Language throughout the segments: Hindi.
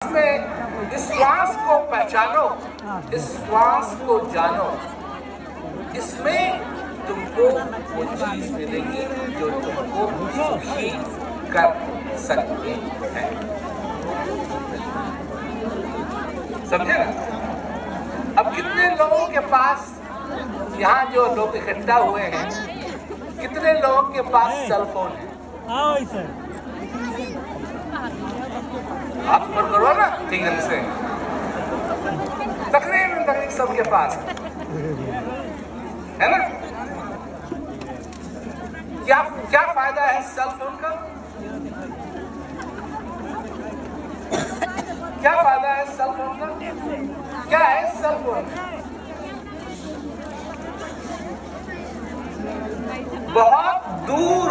में इस श्वास को पहचानो, इस श्वास को जानो, इसमें तुमको वो चीज मिलेगी जो तुमको सुखी कर सकती है। समझे ना? अब कितने लोगों के पास, यहाँ जो लोग इकट्ठा हुए हैं, कितने लोगों के पास सेल फोन है? आप पर करो ना ठीक से। तकरीबन सबके पास है ना? क्या क्या फायदा है सेल फोन का? क्या फायदा है सेल फोन का? क्या है सेल फोन? बहुत दूर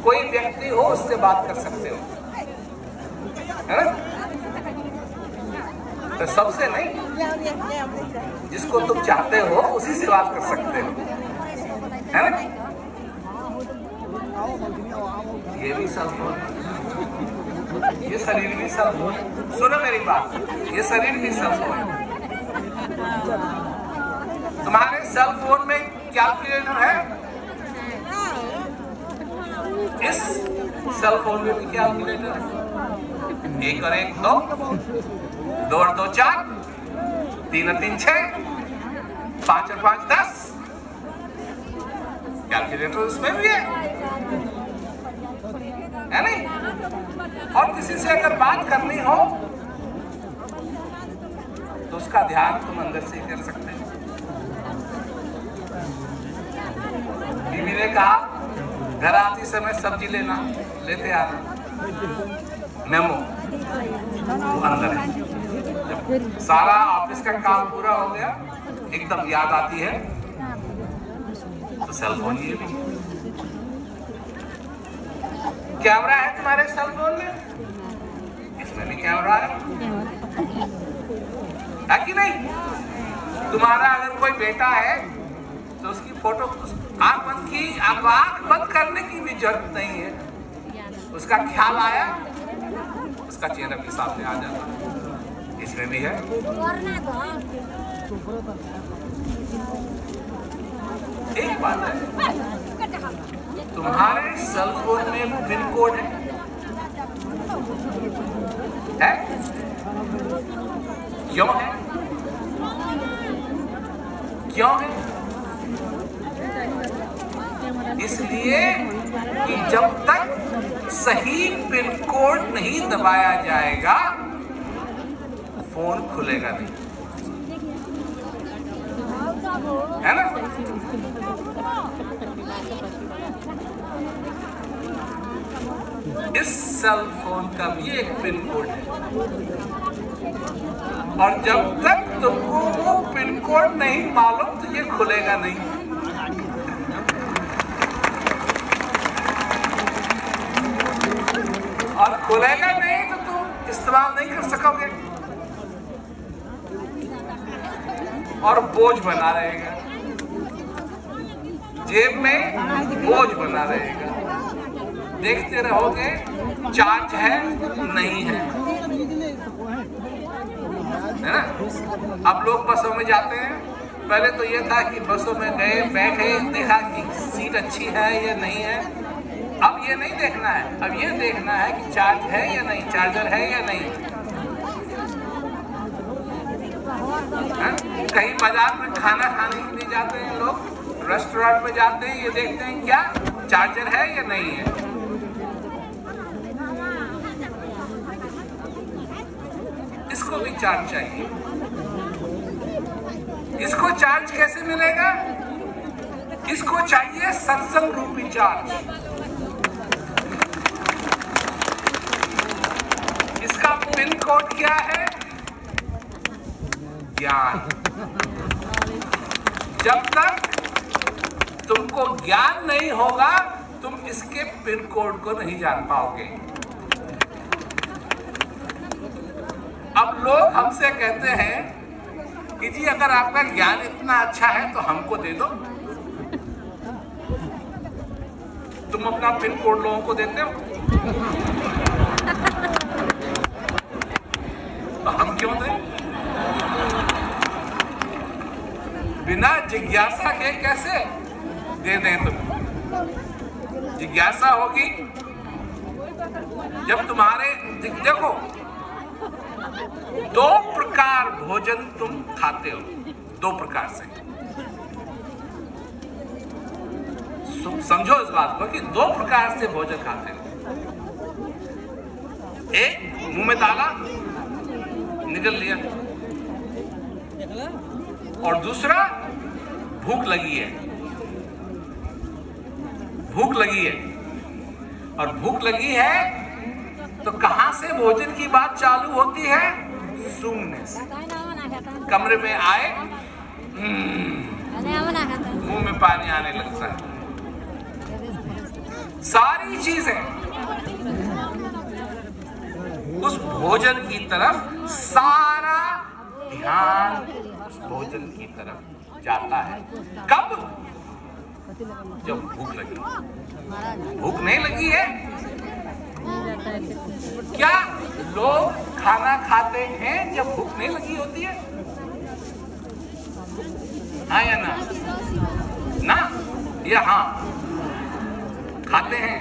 कोई व्यक्ति हो उससे बात कर सकते हो, है ना? तो सबसे नहीं, जिसको तुम चाहते हो उसी से बात कर सकते हो, है ना? ये भी सेल फोन, ये शरीर भी सेल फोन। सुनो मेरी बात, ये शरीर भी सेल फोन। तुम्हारे सेल फोन में कैलकुलेटर है? इस सेल फोन में भी कैलकुलेटर है। 1 और 1 2, 2 और 2 4, 3 और 3 6, 5 और 5 10। कैलकुलेटर उसमें भी है नहीं? और किसी से अगर बात करनी हो तो उसका ध्यान तुम अंदर से ही कर सकते हो। बीवी ने कहा घर आती समय सब्जी लेते आना, मेमो अंदर है। जब सारा ऑफिस का काम पूरा हो गया, एकदम याद आती है तो सेल फोन। ये भी कैमरा है तुम्हारे सेल फोन में, इसमें भी कैमरा है कि नहीं? तुम्हारा अगर कोई बेटा है तो उसकी फोटो, आंख बंद की, आंख बंद करने की भी जरूरत नहीं है। उसका ख्याल आया, उसका चेहरा भी सामने आ जाता। इसमें भी है। एक बात है, तुम्हारे सेल फोन में पिन कोड है? क्यों है? क्यों है? इसलिए कि जब तक सही पिन कोड नहीं दबाया जाएगा फोन खुलेगा नहीं, है ना? इस सेल फोन का भी एक पिन कोड है, और जब तक तुमको वो पिन कोड नहीं मालूम तो ये खुलेगा नहीं। और खुलेगा नहीं तो तुम इस्तेमाल नहीं कर सकोगे और बोझ बना रहेगा, जेब में बोझ बना रहेगा। देखते रहोगे चार्ज है नहीं है ना? अब लोग बसों में जाते हैं, पहले तो ये था कि बसों में गए, बैठे, देखा कि सीट अच्छी है या नहीं है। अब ये नहीं देखना है, अब ये देखना है कि चार्ज है या नहीं, चार्जर है या नहीं। कहीं बाजार में खाना खाने के लिए जाते हैं लोग, रेस्टोरेंट में जाते हैं, ये देखते हैं क्या चार्जर है या नहीं है। इसको भी चार्ज चाहिए। इसको चार्ज कैसे मिलेगा? इसको चाहिए सत्संग रूपी चार्ज। इसका पिन कोड क्या है? ज्ञान। जब तक तुमको ज्ञान नहीं होगा तुम इसके पिन कोड को नहीं जान पाओगे। अब लोग हमसे कहते हैं कि जी अगर आपका ज्ञान इतना अच्छा है तो हमको दे दो। तुम अपना पिन कोड लोगों को देते हो? तो हम क्यों दें? बिना जिज्ञासा के कैसे दे दें? तुम जिज्ञासा होगी जब तुम्हारे, देखो 2 प्रकार भोजन तुम खाते हो, 2 प्रकार से। समझो इस बात को कि 2 प्रकार से भोजन खाते हो। एक मुंह में डाला, निगल लिया, और दूसरा भूख लगी है। भूख लगी है, और भूख लगी है तो कहां से भोजन की बात चालू होती है? सूंघने से। कमरे में आए, मुंह में पानी आने लगता है। सारी चीजें उस भोजन की तरफ, सारा ध्यान उस भोजन की तरफ जाता है। कब? जब भूख लगी। भूख नहीं लगी है? क्या लोग खाना खाते हैं जब भूख नहीं लगी होती है? हाँ या ना? ना या हाँ? खाते हैं।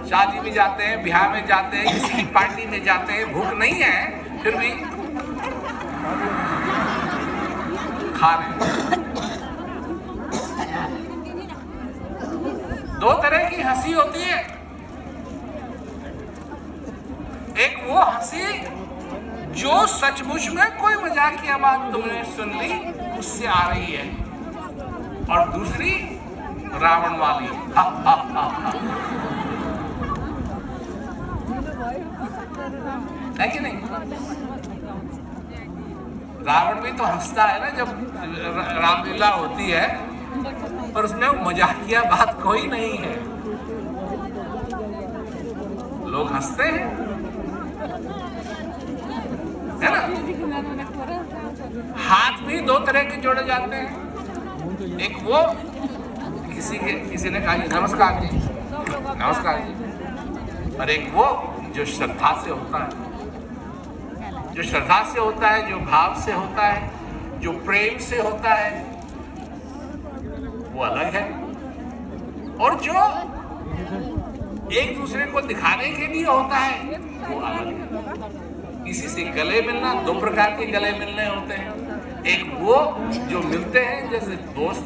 शादी में जाते हैं, ब्याह में जाते हैं, किसी की पार्टी में जाते हैं, भूख नहीं है फिर भी खा रहे हैं। 2 तरह की हंसी होती है। एक वो हंसी जो सचमुच में कोई मजाकिया बात तुमने सुन ली उससे आ रही है, और दूसरी रावण वाली, हा हा हा हा। है कि नहीं? रावण भी तो हंसता है ना जब रामलीला होती है, पर उसमें मजाकिया बात कोई नहीं है, लोग हंसते हैं, है ना? हाथ भी 2 तरह के जोड़े जाते हैं। एक वो किसी ने कहा नमस्कार जी, नमस्कार जी, और एक वो जो श्रद्धा से होता है, जो श्रद्धा से होता है, जो भाव से होता है, जो प्रेम से होता है, वो अलग है। और जो एक दूसरे को दिखाने के लिए होता है वो अलग है। किसी से गले मिलना, 2 प्रकार के गले मिलने होते हैं। एक वो जो मिलते हैं जैसे दोस्त